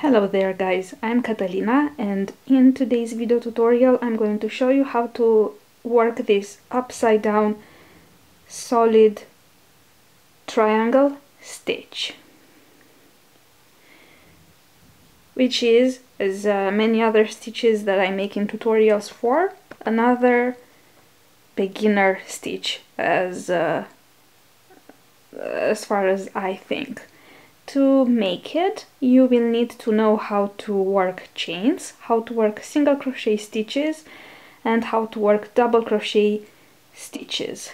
Hello there guys, I'm Catalina, and in today's video tutorial I'm going to show you how to work this upside down solid triangle stitch, which is, as many other stitches that I make in tutorials for, another beginner stitch as far as I think. To make it, you will need to know how to work chains, how to work single crochet stitches, and how to work double crochet stitches.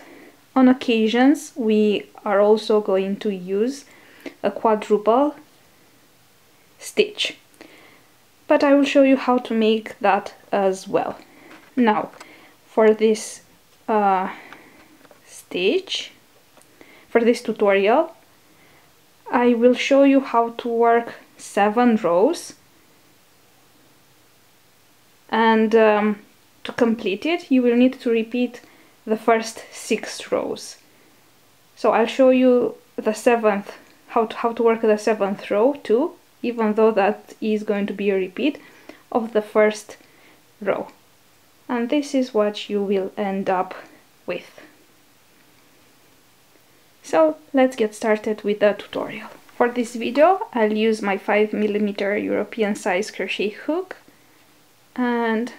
On occasions, we are also going to use a quadruple stitch, but I will show you how to make that as well. Now, for this tutorial, I will show you how to work 7 rows, and to complete it you will need to repeat the first 6 rows. So I'll show you the 7th, how to work the 7th row too, even though that is going to be a repeat of the first row. And this is what you will end up with. So let's get started with the tutorial. For this video I'll use my 5mm European size crochet hook and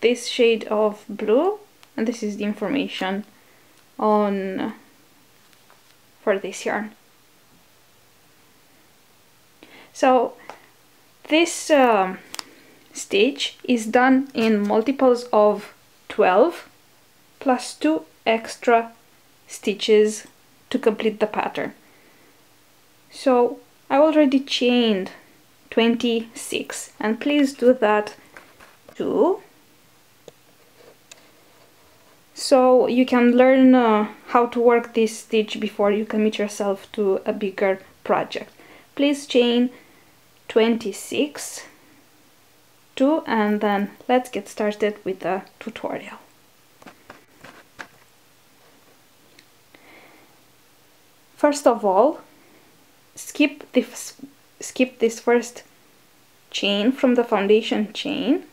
this shade of blue, and this is the information for this yarn. So this stitch is done in multiples of 12 plus 2 extra stitches to complete the pattern. So I already chained 26, and please do that too, so you can learn how to work this stitch before you commit yourself to a bigger project. Please chain 26 too, and then let's get started with the tutorial. First of all, skip this first chain from the foundation chain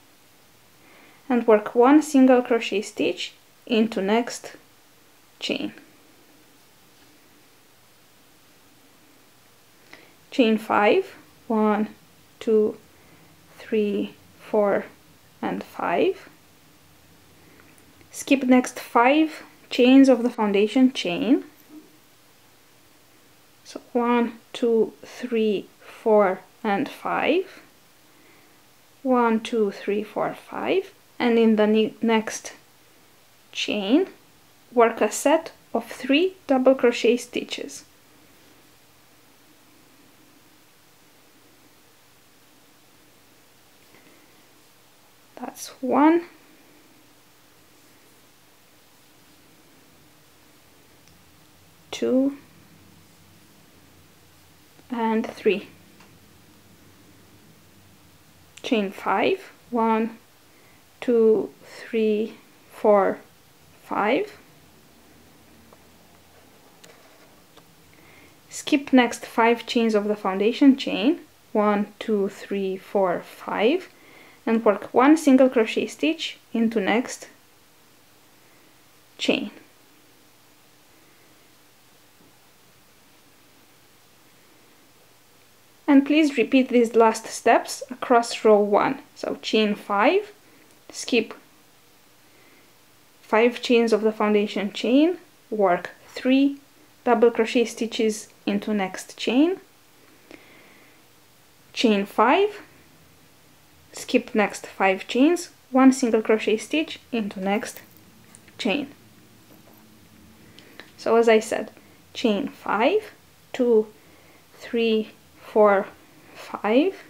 and work 1 single crochet stitch into next chain. Chain 5, 1, 2, 3, 4 and 5. Skip next 5 chains of the foundation chain. So 1, 2, 3, 4 and 5. 1, 2, 3, 4, 5, and in the next chain work a set of 3 double crochet stitches. That's 1, 2 and 3. Chain 5, 1, 2, 3, 4, 5. Skip next 5 chains of the foundation chain, 1, 2, 3, 4, 5, and work 1 single crochet stitch into next chain. And please repeat these last steps across row 1. So chain 5, skip 5 chains of the foundation chain, work 3 double crochet stitches into next chain. Chain 5, skip next 5 chains, 1 single crochet stitch into next chain. So as I said, chain 5, 2, 3, 4, 5,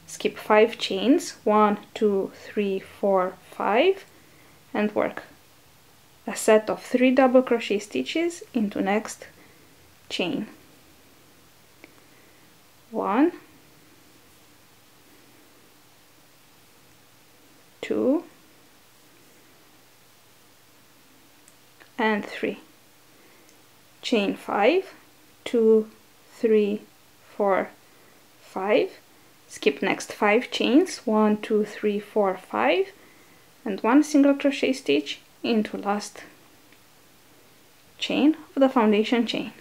skip 5 chains, 1, 2, 3, 4, 5, and work a set of 3 double crochet stitches into next chain. 1, 2 and 3. Chain 5, 2, 3, 4, 5, skip next 5 chains, 1 2 3 4 5, and 1 single crochet stitch into last chain of the foundation chain.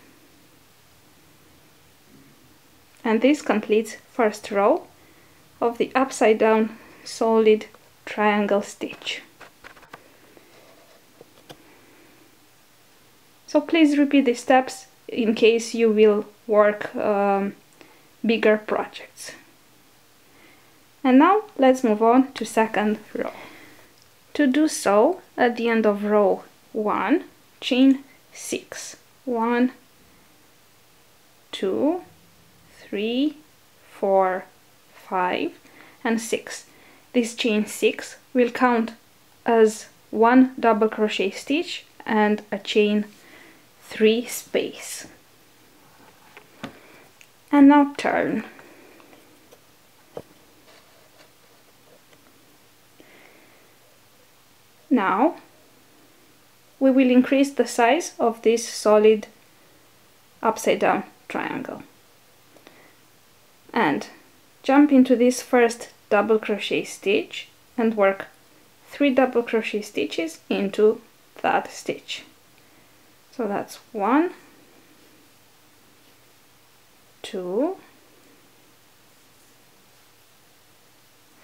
And this completes first row of the upside down solid triangle stitch. So please repeat these steps in case you will work bigger projects. And now let's move on to second row. To do so, at the end of row 1, chain 6. 1, 2, 3, 4, 5, and 6. This chain 6 will count as 1 double crochet stitch and a chain 3 space. And now turn. Now we will increase the size of this solid upside down triangle. And jump into this first double crochet stitch and work 3 double crochet stitches into that stitch. So that's 1, 2,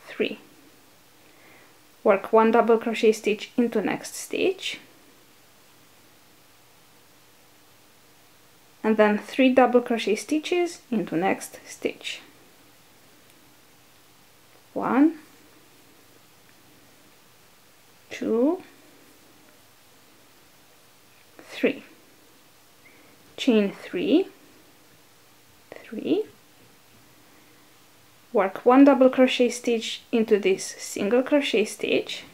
3. Work 1 double crochet stitch into next stitch, and then 3 double crochet stitches into next stitch. 1, 2, 3. Chain 3, 3. Work 1 double crochet stitch into this single crochet stitch,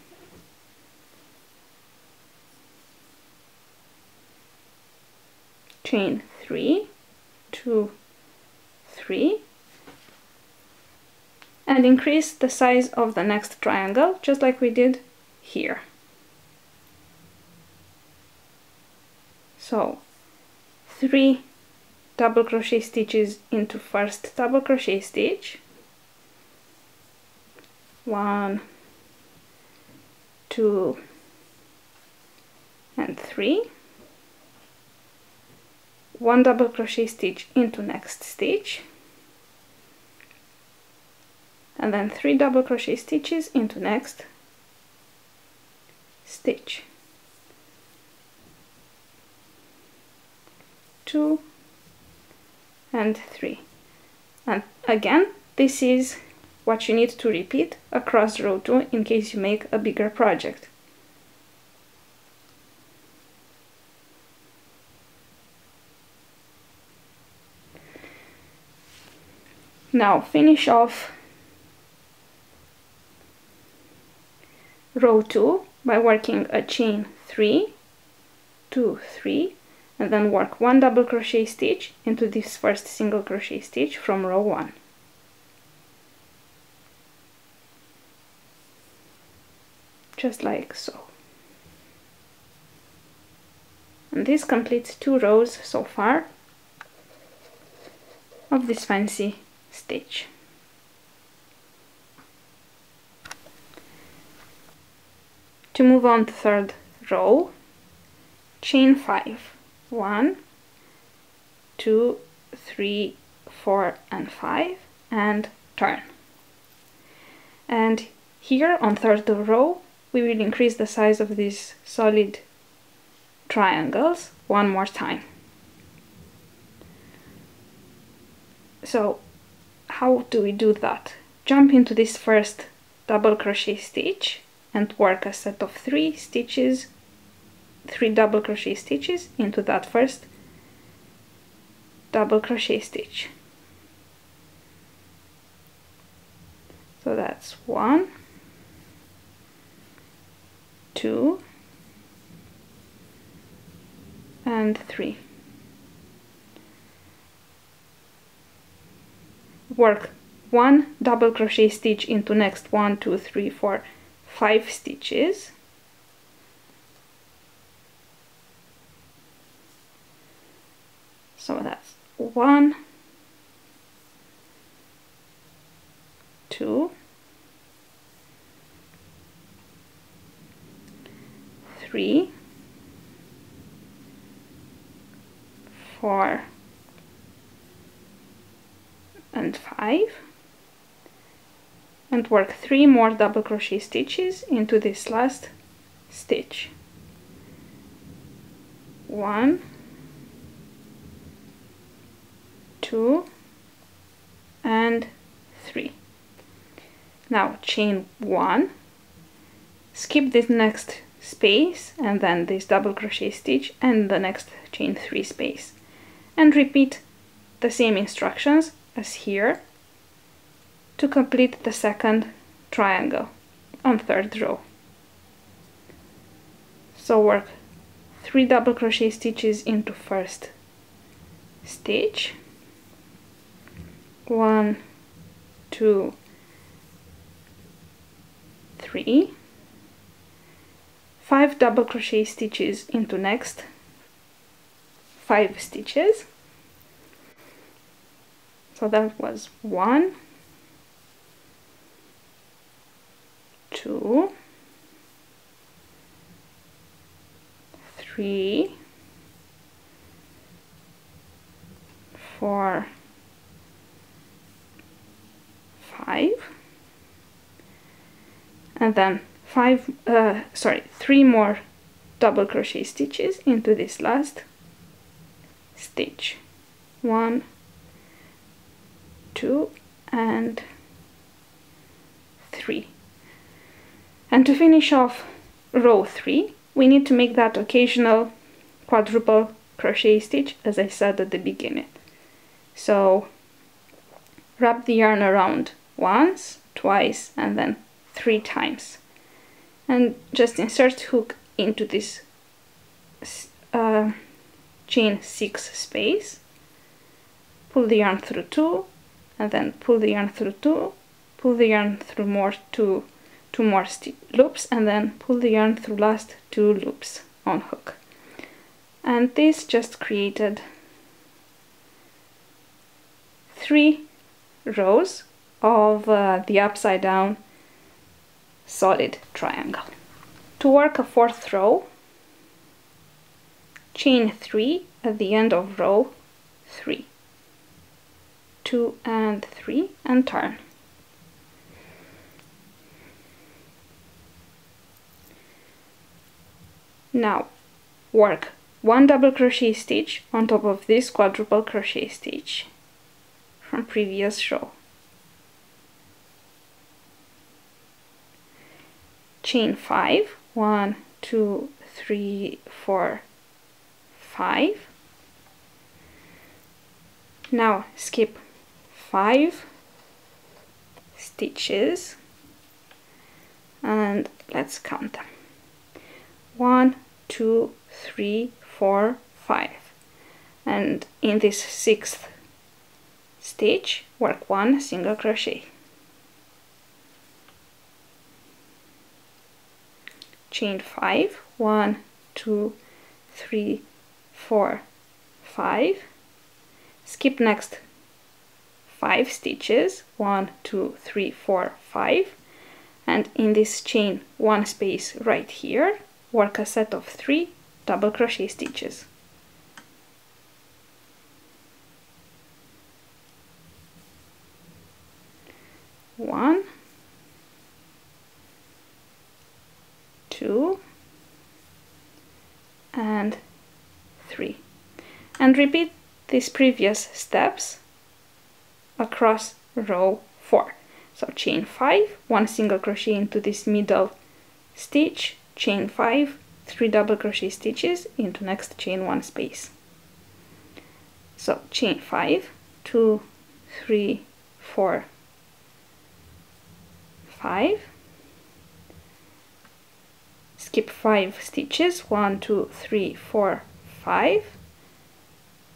chain 3, 2, 3, and increase the size of the next triangle just like we did here. So 3 double crochet stitches into first double crochet stitch, 1, 2, and 3. 1 double crochet stitch into next stitch, and then 3 double crochet stitches into next stitch. 2 and 3. And again, this is what you need to repeat across row 2 in case you make a bigger project. Now finish off row 2 by working a chain 3, 2, 3, and then work 1 double crochet stitch into this first single crochet stitch from row 1. Just like so. And this completes 2 rows so far of this fancy stitch. To move on to third row, chain 5. 1, 2, 3, 4, and 5, and turn. And here on third row, we will increase the size of these solid triangles one more time. So how do we do that? Jump into this first double crochet stitch and work a set of 3 stitches, 3 double crochet stitches into that first double crochet stitch. So that's 1, 2, and 3. Work 1 double crochet stitch into next 1, 2, 3, 4, 5 stitches. So that's 1, 3, 4 and 5, and work 3 more double crochet stitches into this last stitch. 1, 2 and 3. Now chain 1, skip this next space and then this double crochet stitch and the next chain 3 space, and repeat the same instructions as here to complete the second triangle on third row. So work 3 double crochet stitches into first stitch, 1, 2, 3, 5 double crochet stitches into next 5 stitches. So that was 1, 2, 3, 4, 5, and then 3 more double crochet stitches into this last stitch. 1, 2 and 3. And to finish off row 3, we need to make that occasional quadruple crochet stitch, as I said at the beginning. So wrap the yarn around once, twice, and then 3 times, and just insert hook into this chain 6 space, pull the yarn through 2, and then pull the yarn through 2, pull the yarn through two more loops, and then pull the yarn through last 2 loops on hook. And this just created 3 rows of the upside down solid triangle. To work a 4th row, chain 3 at the end of row 3, 2 and 3, and turn. Now work 1 double crochet stitch on top of this quadruple crochet stitch from previous row. Chain 5, 1, 2, 3, 4, 5. Now skip 5 stitches and let's count them. 1, 2, 3, 4, 5. And in this 6th stitch, work 1 single crochet. Chain 5, 1, 2, 3, 4, 5. Skip next 5 stitches, 1, 2, 3, 4, 5. And in this chain 1 space right here, work a set of 3 double crochet stitches. One, 2 and 3, and repeat these previous steps across row 4. So chain 5, 1 single crochet into this middle stitch, chain 5, 3 double crochet stitches into next chain 1 space. So chain 5, 2, 3, 4, 5. Skip 5 stitches, 1, 2, 3, 4, 5.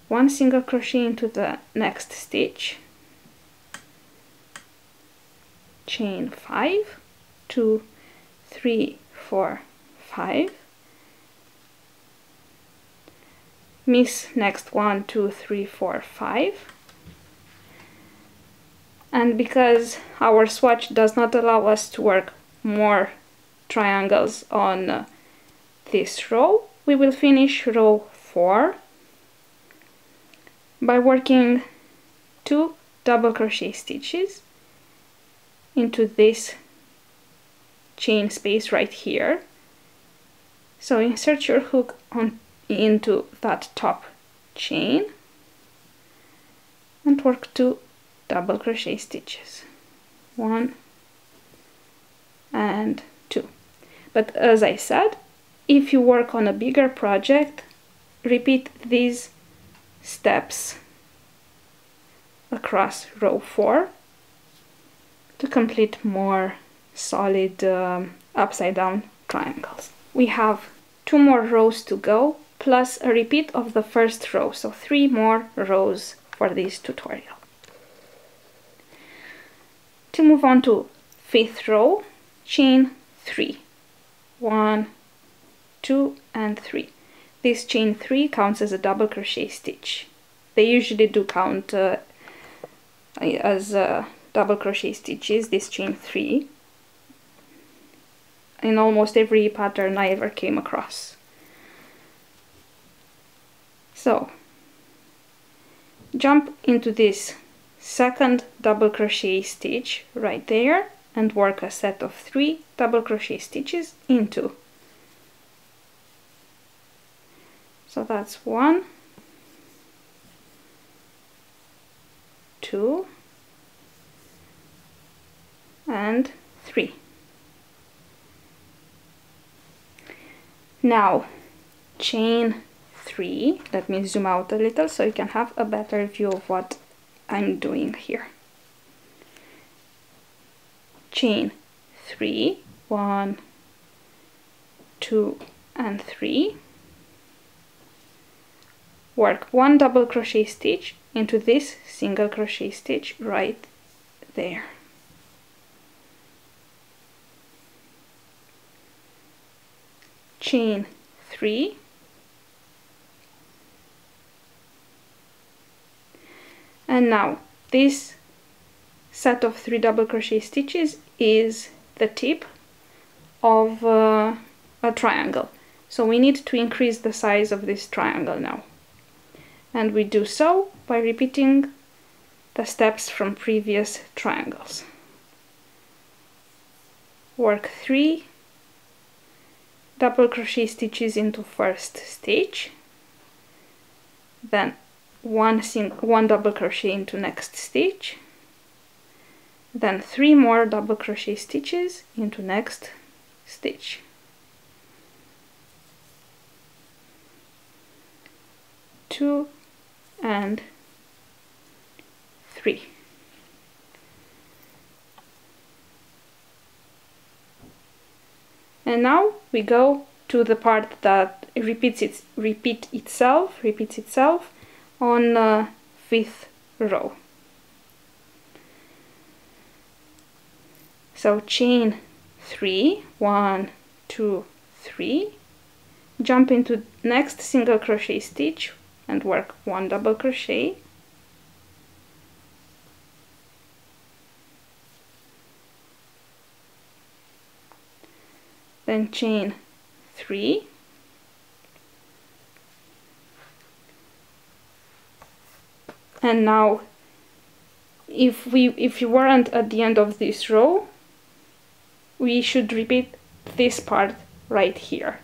1 single crochet into the next stitch, chain 5, 2, 3, 4, 5. Miss next 1, 2, 3, 4, 5. And because our swatch does not allow us to work more triangles on this row, we will finish row 4 by working 2 double crochet stitches into this chain space right here. So insert your hook into that top chain and work 2 double crochet stitches, 1 and 2. But as I said, if you work on a bigger project, repeat these steps across row 4 to complete more solid upside down triangles. We have 2 more rows to go, plus a repeat of the first row, so 3 more rows for this tutorial. To move on to 5th row, chain 3, 1, 2 and 3. This chain 3 counts as a double crochet stitch. They usually do count as double crochet stitches, this chain 3, in almost every pattern I ever came across. So jump into this second double crochet stitch right there and work a set of 3 double crochet stitches into. So that's 1, 2 and 3. Now chain 3, let me zoom out a little so you can have a better view of what I'm doing here. Chain 3, 1, 2 and 3. Work 1 double crochet stitch into this single crochet stitch right there. Chain 3, and now this set of 3 double crochet stitches is the tip of a triangle, so we need to increase the size of this triangle now, and we do so by repeating the steps from previous triangles. Work 3 double crochet stitches into first stitch, then one double crochet into next stitch, then 3 more double crochet stitches into next stitch. Two and 3. And now we go to the part that repeats itself on 5th row. So chain 3, 1, 2, 3, jump into next single crochet stitch and work 1 double crochet, then chain 3, and now if you weren't at the end of this row, we should repeat this part right here,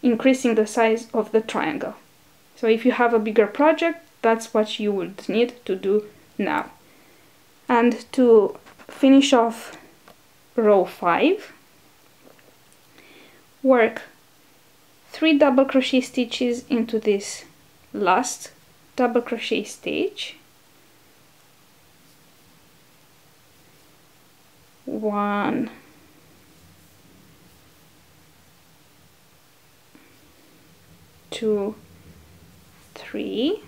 increasing the size of the triangle. So if you have a bigger project, that's what you would need to do now. And to finish off row 5, work 3 double crochet stitches into this last double crochet stitch, 1, 2, 3,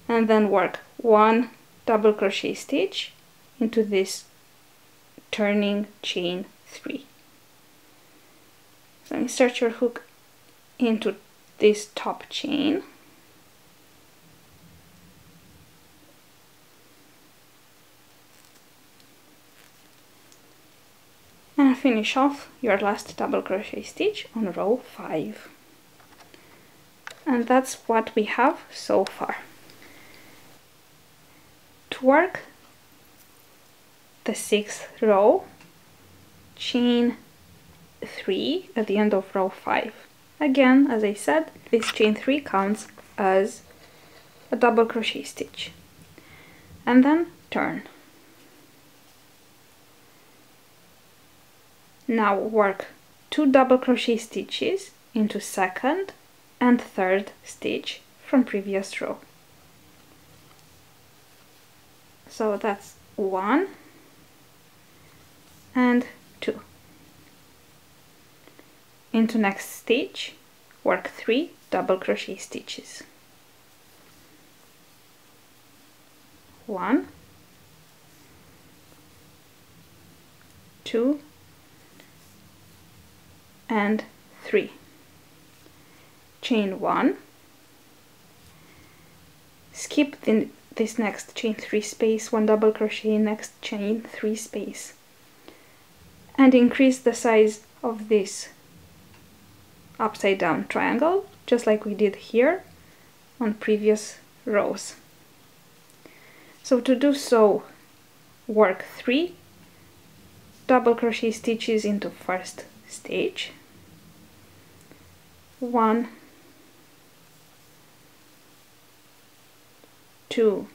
and then work 1 double crochet stitch into this turning chain 3. So insert your hook into this top chain, finish off your last double crochet stitch on row 5. And that's what we have so far. To work the 6th row, chain 3 at the end of row 5. Again, as I said, this chain 3 counts as a double crochet stitch. And then turn. Now work 2 double crochet stitches into 2nd and 3rd stitch from previous row. So that's 1 and 2. Into next stitch, work 3 double crochet stitches. 1, 2, and 3. Chain 1, skip this next chain 3 space, 1 double crochet, next chain 3 space, and increase the size of this upside down triangle, just like we did here on previous rows. So to do so, work 3 double crochet stitches into 1st stitch, 1, 2,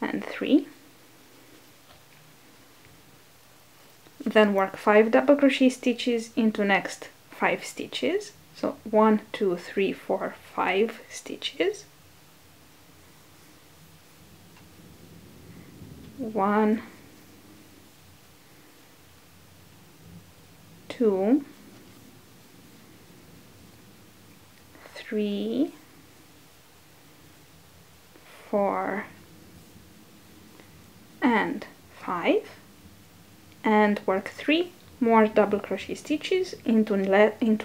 and 3. Then work 5 double crochet stitches into next 5 stitches. So 1, 2, 3, 4, 5 stitches. 1, 2, 3, 4, and 5, and work 3 more double crochet stitches into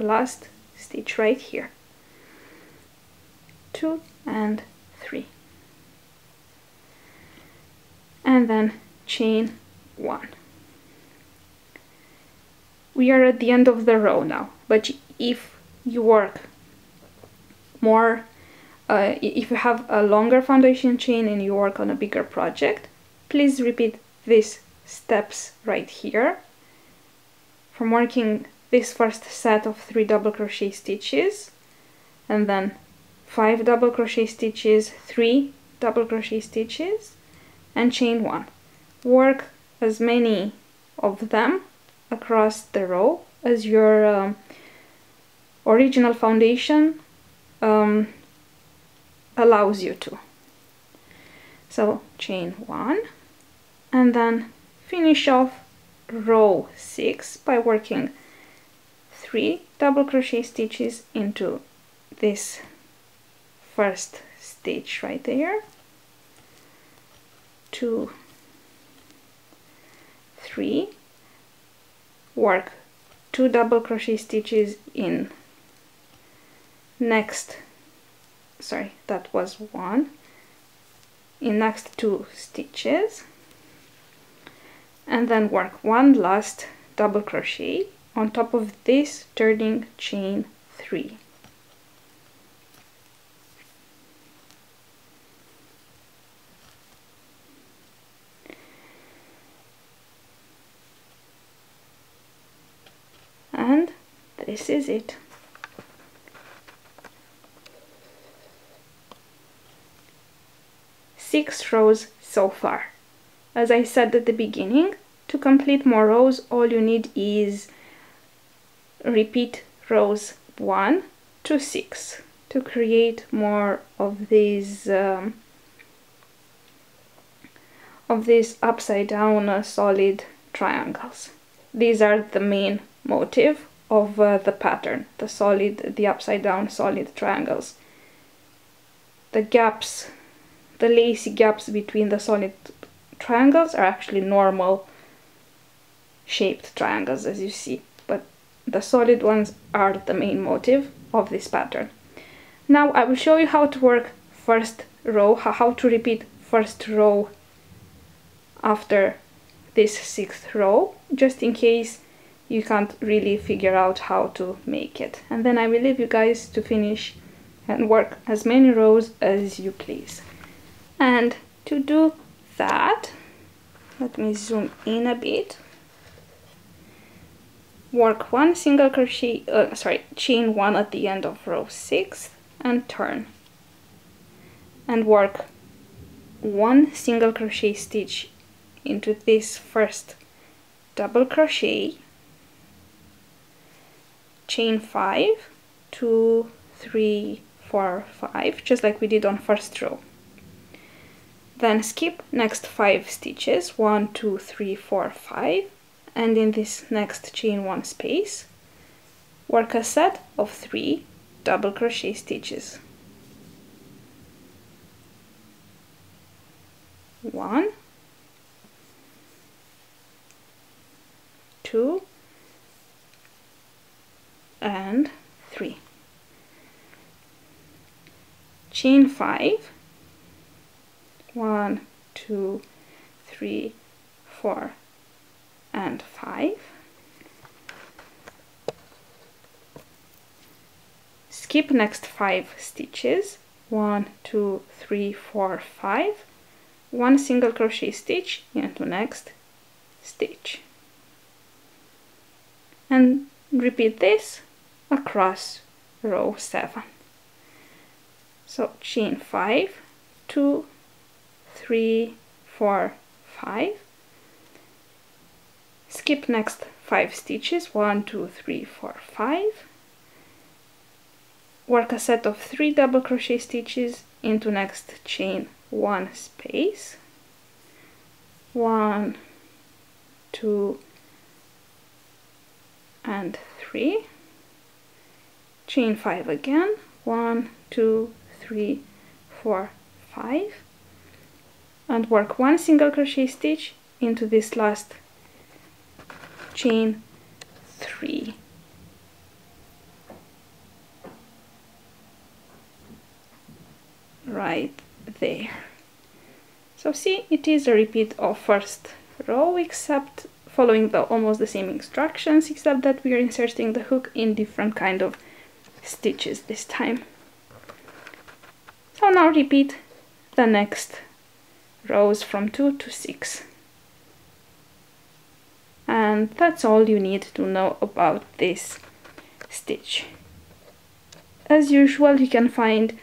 last stitch right here. 2 and 3. And then chain 1. We are at the end of the row now, but if you work more, if you have a longer foundation chain and you work on a bigger project, please repeat these steps right here. From working this first set of 3 double crochet stitches, and then 5 double crochet stitches, 3 double crochet stitches, and chain 1. Work as many of them across the row as your original foundation allows you to. So chain 1, and then finish off row 6 by working 3 double crochet stitches into this first stitch right there, 2, 3, work 2 double crochet stitches in next, sorry, that was 1, in next 2 stitches, and then work 1 last double crochet on top of this, turning chain 3. And this is it. Six rows so far. As I said at the beginning, to complete more rows, all you need is repeat rows 1 to 6 to create more of these upside down solid triangles. These are the main motive of the pattern, the upside down solid triangles. The gaps, the lacy gaps between the solid triangles are actually normal shaped triangles, as you see, but the solid ones are the main motive of this pattern. Now I will show you how to work first row, how to repeat first row after this 6th row, just in case you can't really figure out how to make it. And then I will leave you guys to finish and work as many rows as you please. And to do that, let me zoom in a bit. Work one single crochet, chain one at the end of row 6 and turn. And work one single crochet stitch into this first double crochet, chain 5, 2, 3, 4, 5, just like we did on first row. Then skip next 5 stitches, 1, 2, 3, 4, 5, and in this next chain 1 space, work a set of 3 double crochet stitches. 1, 2, and 3. Chain 5, 1, 2, 3, 4, and 5. Skip next 5 stitches, 1, 2, 3, 4, 5, 1 single crochet stitch into next stitch. And repeat this across row 7. So chain 5, 2, 3, 4, 5. Skip next 5 stitches, 1, 2, 3, 4, 5. Work a set of 3 double crochet stitches into next chain 1 space. 1, 2, and 3. Chain 5 again, 1, 2, 3, 4, 5. And work 1 single crochet stitch into this last chain 3. Right there. So see, it is a repeat of first row, except following almost the same instructions, except that we are inserting the hook in different kind of stitches this time. So now repeat the next rows from 2 to 6. And that's all you need to know about this stitch. As usual, you can find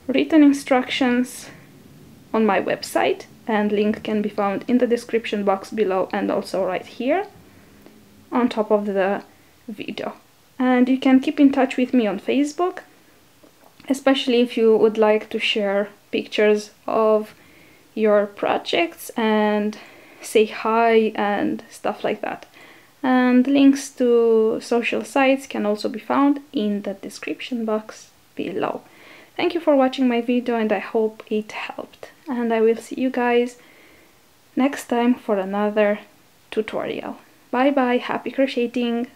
written instructions on my website, and link can be found in the description box below and also right here on top of the video. And you can keep in touch with me on Facebook, especially if you would like to share pictures of your projects and say hi and stuff like that. And links to social sites can also be found in the description box below. Thank you for watching my video, and I hope it helped. And I will see you guys next time for another tutorial. Bye bye, happy crocheting!